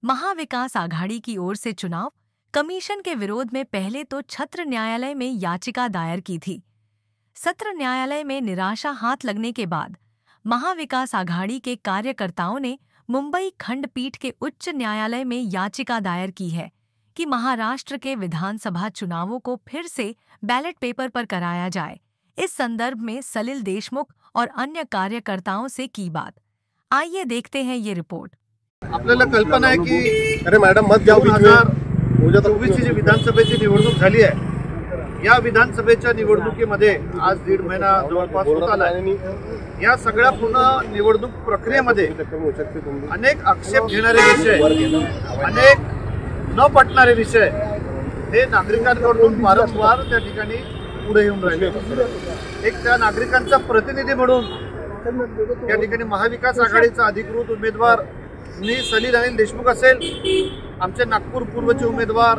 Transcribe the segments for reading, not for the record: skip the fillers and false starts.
महाविकास आघाड़ी की ओर से चुनाव कमीशन के विरोध में पहले तो छत्र न्यायालय में याचिका दायर की थी। सत्र न्यायालय में निराशा हाथ लगने के बाद महाविकास आघाड़ी के कार्यकर्ताओं ने मुंबई खंडपीठ के उच्च न्यायालय में याचिका दायर की है कि महाराष्ट्र के विधानसभा चुनावों को फिर से बैलेट पेपर पर कराया जाए। इस संदर्भ में सलिल देशमुख और अन्य कार्यकर्ताओं से की बात। आइए देखते हैं ये रिपोर्ट। आपल्याला कल्पना आहे की अरे मॅडम मत जाऊ 2024 जी विधानसभेची निवडणूक झाली आहे। या विधानसभेच्या निवडणुकीमध्ये आज 1.5 महिना जवळपास होत आला आहे। या सगळ्या पूर्ण निवडणूक प्रक्रियेमध्ये अनेक आक्षेप घेणारे विषय, अनेक न पटणारे विषय हे नागरिकांकडून वारंवार त्या ठिकाणी पुढे येऊन राहिले। एक त्या नागरिकांचा प्रतिनिधी म्हणून या ठिकाणी महाविकास आघाडीचा अधिकृत उमेदवार सलिल अनिल देशमुख असेल, आमचे नागपूर पूर्वचे उमेदवार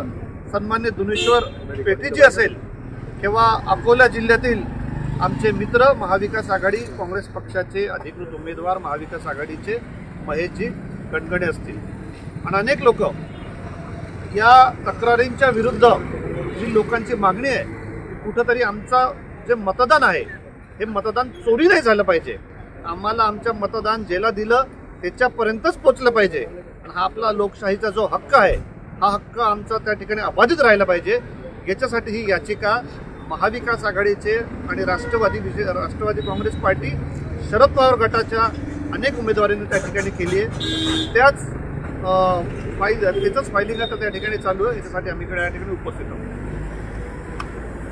सन्मान्य धुनेश्वर पेटीजी असेल किंवा अकोला जिल्ह्यातील आमचे मित्र महाविकास आघाडी काँग्रेस पक्षाचे अधिकृत उमेदवार महाविकास आघाडीचे महेशजी कणगणे असतील आणि अनेक लोक या तक्रारींच्या विरुद्ध जी लोकांची मागणी आहे की कुठेतरी आमचा जे मतदान आहे हे मतदान चोरी नाही झालं पाहिजे, आम्हाला आमच्या मतदान ज्याला दिलं त्याच्यापर्यंतच पोहोचलं पाहिजे आणि हा आपला लोकशाहीचा जो हक्क आहे हा हक्क आमचा त्या ठिकाणी अबाधित राहिला पाहिजे। याच्यासाठी ही याचिका महाविकास आघाडीचे आणि राष्ट्रवादी काँग्रेस पार्टी शरद पवार गटाच्या अनेक उमेदवारांनी त्या ठिकाणी केली आहे। त्याच फायलिंग आता त्या ठिकाणी चालू आहे। याच्यासाठी आम्ही या ठिकाणी उपस्थित आहोत।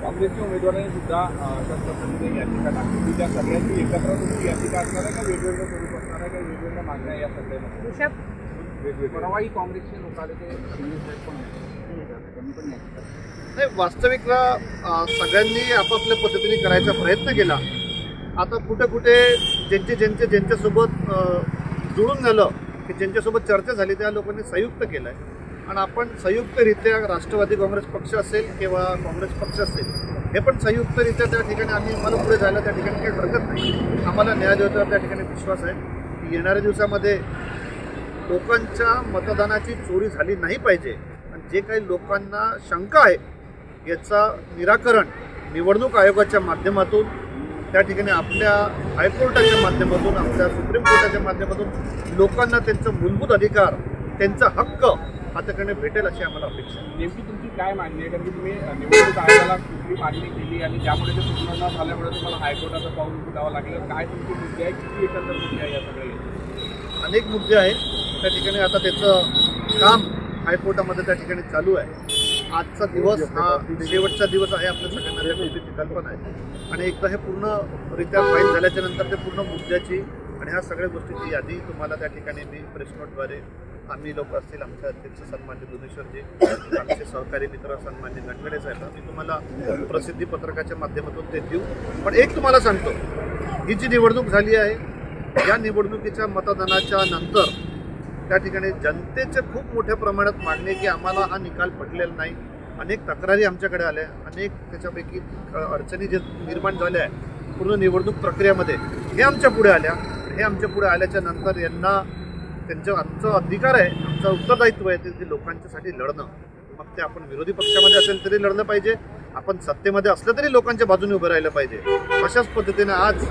काँग्रेसच्या उमेदवारांनी सुद्धा अशाच पद्धतीने याचिका दाखल त्या सगळ्यांची एकत्र तुमची याचिका असणार आहे का वेगवेगळं स्वरूप असणार आहे का वेगवेगळ्या मागण्या या सगळ्या परवाही काँग्रेसचे लोक आले ते नाही, वास्तविकला सगळ्यांनी आपापल्या पद्धतीने करायचा प्रयत्न केला। आता कुठे कुठे ज्यांच्यासोबत जुळून झालं की ज्यांच्यासोबत चर्चा झाली त्या लोकांनी संयुक्त केलं आहे आणि आपण संयुक्तरित्या राष्ट्रवादी काँग्रेस पक्ष असेल किंवा काँग्रेस पक्ष असेल हे पण संयुक्तरित्या त्या ठिकाणी आम्ही मला पुढे जायला त्या ठिकाणी काही हरकत नाही। आम्हाला न्याय देण्यावर त्या ठिकाणी विश्वास आहे की येणाऱ्या दिवसामध्ये लोकांच्या मतदानाची चोरी झाली नाही पाहिजे आणि जे काही लोकांना शंका आहे याचा निराकरण निवडणूक आयोगाच्या माध्यमातून त्या ठिकाणी आपल्या हायकोर्टाच्या माध्यमातून आपल्या सुप्रीम कोर्टाच्या माध्यमातून लोकांना त्यांचं मूलभूत अधिकार त्यांचा हक्क हाताकडे भेटेल अशी आम्हाला अपेक्षा आहे। नेमकी तुमची काय मागणी आहे? कारण की तुम्ही निवडणूक आयोगाला कुठली मागणी केली आणि त्यामुळे ते पूर्ण न झाल्यामुळे तुम्हाला हायकोर्टाचं पाऊल उचलावं लागलं, काय तुमचे मुद्दे आहे, किती एकंदर मुद्दे आहे या सगळ्या? अनेक मुद्दे आहेत त्या ठिकाणी। आता त्याचं काम हायकोर्टामध्ये त्या ठिकाणी चालू आहे। आजचा दिवस हा शेवटचा दिवस आहे, आपल्या सगळ्यांना त्या गोष्टीची कल्पना आहे आणि एकदा हे पूर्णरित्या फाईल झाल्याच्या नंतर ते पूर्ण मुद्द्याची आणि ह्या सगळ्या गोष्टीची यादी तुम्हाला त्या ठिकाणी मी प्रेस नोटद्वारे आम्ही लोक असतील, आमचे अध्यक्ष सन्मान्य धुनेश्वरजी, आमचे सहकारी मित्र सन्मान्य कणगणे साहेब, आम्ही तुम्हाला प्रसिद्धी पत्रकाच्या माध्यमातून ते देऊ। पण एक तुम्हाला सांगतो, ही जी निवडणूक झाली आहे या निवडणुकीच्या मतदानाच्या नंतर त्या ठिकाणी जनतेचे खूप मोठ्या प्रमाणात मागणी की आम्हाला हा निकाल पटलेला नाही। अनेक तक्रारी आमच्याकडे आल्या, अनेक त्याच्यापैकी अडचणी जे निर्माण झाल्या आहे पूर्ण निवडणूक प्रक्रियेमध्ये हे आमच्या पुढे आल्या। हे आमच्या पुढे आल्याच्या नंतर यांना आमचा अधिकार आहे, आमचं उत्तरदायित्व आहे ते लोकांच्यासाठी लढणं। मग ते आपण विरोधी पक्षामध्ये असेल तरी लढलं पाहिजे, आपण सत्तेमध्ये असलं तरी लोकांच्या बाजूने उभं राहिलं पाहिजे। अशाच पद्धतीने आज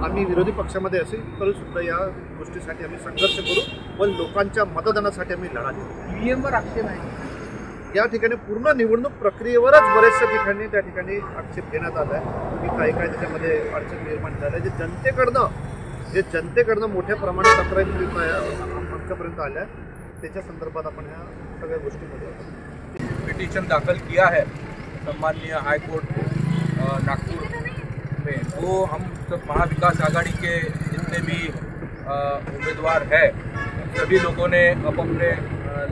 आम्ही विरोधी पक्षामध्ये असेल तरी सुद्धा या गोष्टीसाठी आम्ही संघर्ष करू व लोकांच्या मतदानासाठी आम्ही लढा देऊ। ईव्हीएमवर आक्षेप आहे या ठिकाणी पूर्ण निवडणूक प्रक्रियेवरच बरेचशा ठिकाणी त्या ठिकाणी आक्षेप घेण्यात आला आहे की काही काही त्याच्यामध्ये अडचण निर्माण झाल्या, जे जनतेकडनं मोठ्या प्रमाणात तक्रारी आमच्यापर्यंत आल्या त्याच्या संदर्भात आपण ह्या सगळ्या गोष्टीमध्ये पिटीशन दाखल किया है सम्माननीय हाईकोर्ट नागपुर में। वो हम सब महाविकास आघाड़ी के जितने भी उम्मीदवार है सभी लोगों ने अपने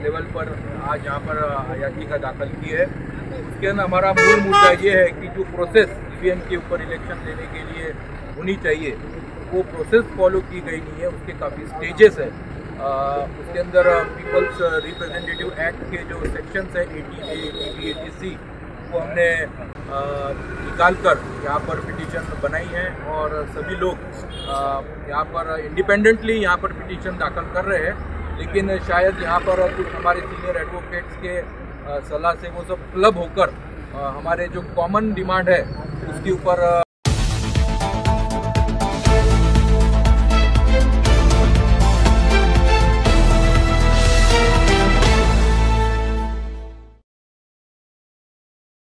लेवल पर आज यहाँ पर याचिका दाखल की है। उसके अंदर हमारा मूल मुद्दा ये है कि जो प्रोसेस ईवीएम के ऊपर इलेक्शन लेने के लिए होनी चाहिए वो प्रोसेस फॉलो की गई नहीं है, उसके काफ़ी स्टेजेस है। उसके अंदर पीपल्स रिप्रेजेंटेटिव एक्ट के जो सेक्शंस है 80A, 80B, 80C वो हमने निकाल कर यहाँ पर पिटीशन बनाई है और सभी लोग यहाँ पर इंडिपेंडेंटली यहाँ पर पिटीशन दाखल कर रहे हैं। लेकिन शायद यहाँ पर कुछ हमारे सीनियर एडवोकेट्स के सलाह से वो सब क्लब होकर हमारे जो कॉमन डिमांड है उसके ऊपर